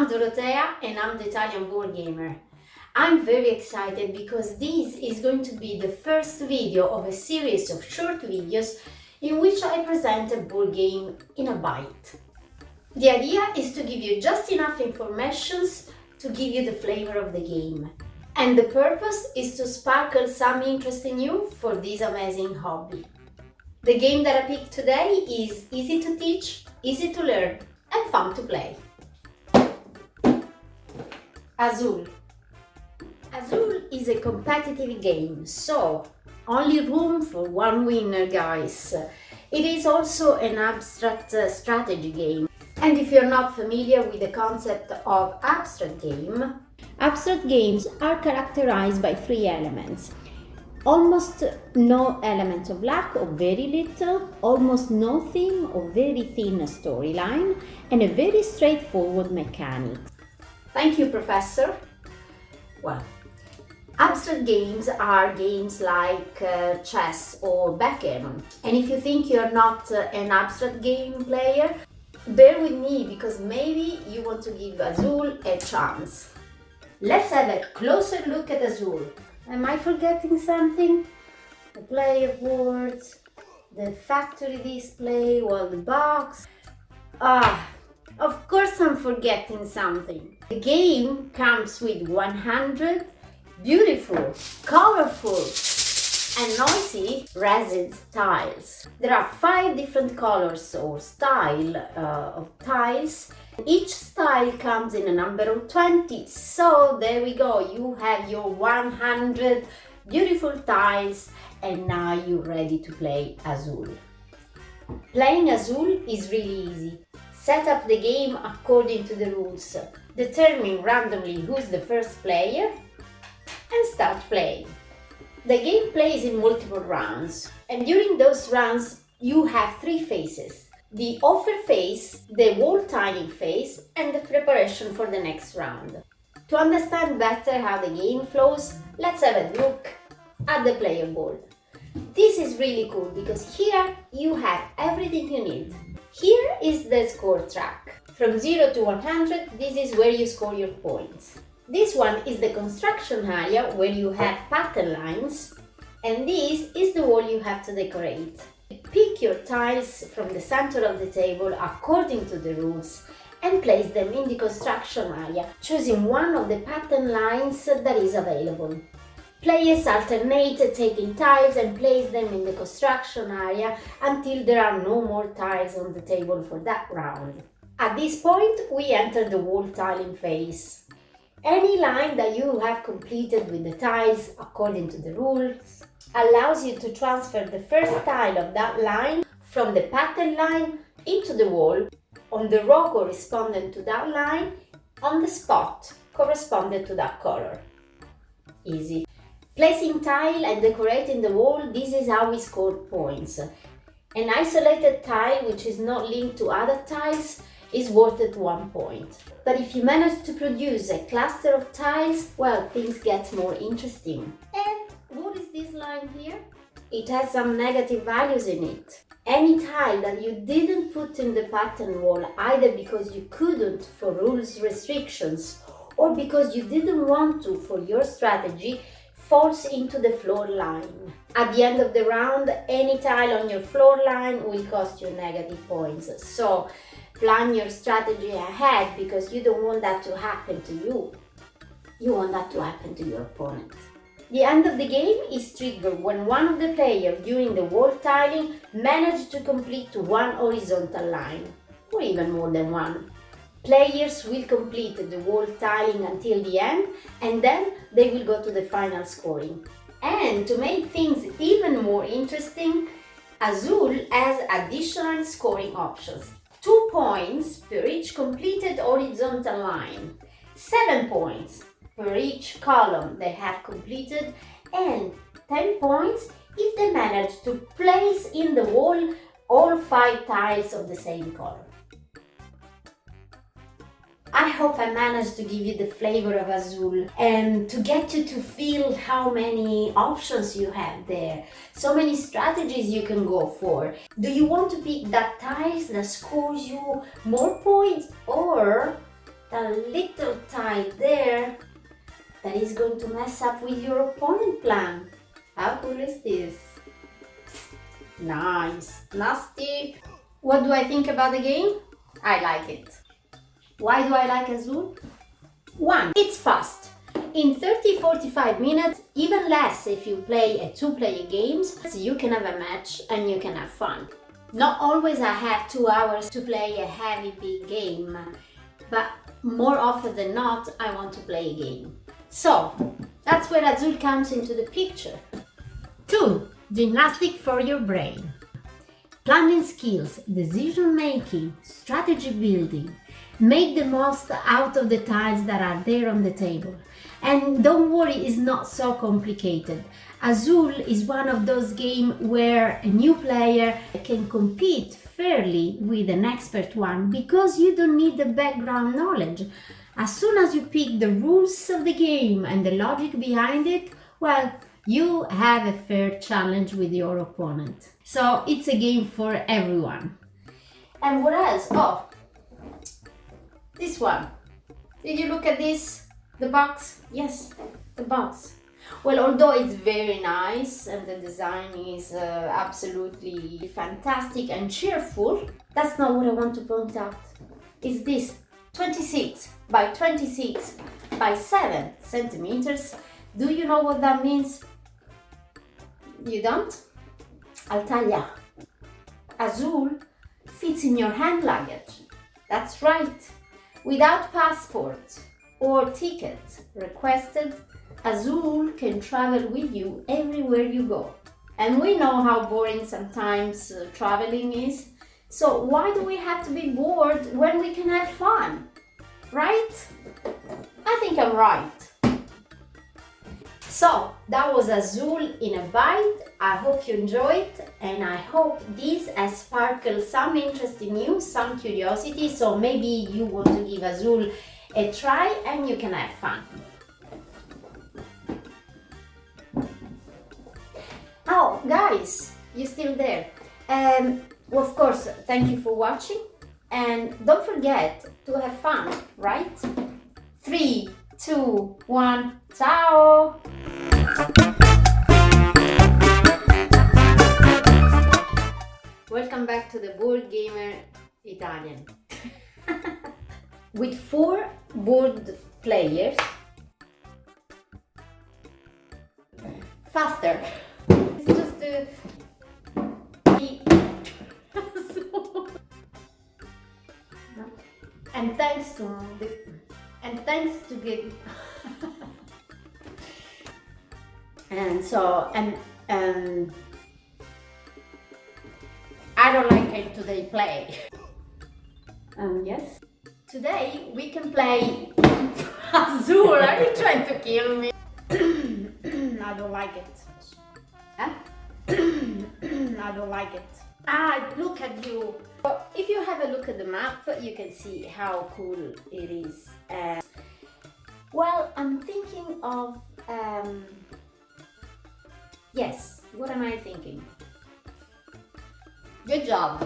I'm Dorotea and I'm the Italian Boardgamer. I'm very excited because this is going to be the first video of a series of short videos in which I present a board game in a bite. The idea is to give you just enough information to give you the flavor of the game. And the purpose is to sparkle some interest in you for this amazing hobby. The game that I picked today is easy to teach, easy to learn, and fun to play. Azul. Azul is a competitive game, so only room for one winner, guys. It is also an abstract strategy game. And if you're not familiar with the concept of abstract games are characterized by three elements. Almost no element of luck or very little, almost no theme or very thin storyline, and a very straightforward mechanics. Thank you, Professor. Well, abstract games are games like chess or backgammon. And if you think you're not an abstract game player, bear with me because maybe you want to give Azul a chance. Let's have a closer look at Azul. Am I forgetting something? The player boards, the factory display, well, the box. Of course I'm forgetting something. The game comes with 100 beautiful, colorful, and noisy resin tiles. There are 5 different colors or style of tiles. Each style comes in a number of 20, so there we go, you have your 100 beautiful tiles and now you're ready to play Azul. Playing Azul is really easy. Set up the game according to the rules, determine randomly who's the first player and start playing. The game plays in multiple rounds, and during those rounds you have 3 phases. The offer phase, the wall tiling phase, and the preparation for the next round. To understand better how the game flows, let's have a look at the player board. This is really cool because here you have everything you need. Here is the score track. From 0 to 100, this is where you score your points. This one is the construction area where you have pattern lines, and this is the wall you have to decorate. Pick your tiles from the center of the table according to the rules and place them in the construction area, choosing one of the pattern lines that is available. Players alternate taking tiles and place them in the construction area until there are no more tiles on the table for that round. At this point, we enter the wall tiling phase. Any line that you have completed with the tiles according to the rules allows you to transfer the first tile of that line from the pattern line into the wall, on the row corresponding to that line, on the spot corresponding to that color. Easy. Placing tile and decorating the wall, this is how we score points. An isolated tile which is not linked to other tiles is worth 1 point. But if you manage to produce a cluster of tiles, well, things get more interesting. And what is this line here? It has some negative values in it. Any tile that you didn't put in the pattern wall, either because you couldn't for rules restrictions or because you didn't want to for your strategy, falls into the floor line. At the end of the round, any tile on your floor line will cost you negative points. So plan your strategy ahead because you don't want that to happen to you. You want that to happen to your opponent. The end of the game is triggered when one of the players during the wall tiling manages to complete 1 horizontal line, or even more than 1. Players will complete the wall tiling until the end, and then they will go to the final scoring. And to make things even more interesting, Azul has additional scoring options. 2 points per each completed horizontal line, 7 points per each column they have completed, and 10 points if they manage to place in the wall all 5 tiles of the same color. I hope I managed to give you the flavor of Azul and to get you to feel how many options you have there, so many strategies you can go for. Do you want to pick that tiles that scores you more points, or a little tile there that is going to mess up with your opponent plan. How cool is this? Nice. Nasty. What do I think about the game? I like it. Why do I like Azul? 1. It's fast. In 30-45 minutes, even less if you play a 2-player games, so you can have a match and you can have fun. Not always I have 2 hours to play a heavy big game, but more often than not I want to play a game. So that's where Azul comes into the picture. 2. Gymnastic for your brain. Planning skills, decision making, strategy building. Make the most out of the tiles that are there on the table. And don't worry, it's not so complicated. Azul is one of those games where a new player can compete fairly with an expert one because you don't need the background knowledge. As soon as you pick the rules of the game and the logic behind it, well, you have a fair challenge with your opponent. So it's a game for everyone. And what else? Oh, this one. Did you look at this? The box? Yes, the box. Well, although it's very nice and the design is absolutely fantastic and cheerful, that's not what I want to point out. It's this 26 by 26 by 7 centimeters. Do you know what that means? You don't? I'll tell ya. Azul fits in your hand luggage. That's right. Without passport or ticket requested, Azul can travel with you everywhere you go. And we know how boring sometimes traveling is. So why do we have to be bored when we can have fun? Right? I think I'm right. So that was Azul in a bite. I hope you enjoyed and I hope this has sparkled some interest in you, some curiosity, so maybe you want to give Azul a try and you can have fun. Oh guys, you're still there. Well, of course, thank you for watching and don't forget to have fun, right? 3, 2, 1, ciao! Welcome back to the Boardgamer Italian. With 4 board players. Faster. It's just and thanks to get and so I don't like it today play. Yes. Today we can play Azul. Are you trying to kill me? I don't like it. Huh? I don't like it. Ah, look at you. If you have a look at the map, you can see how cool it is. Well, I'm thinking of yes, what am I thinking? Good job.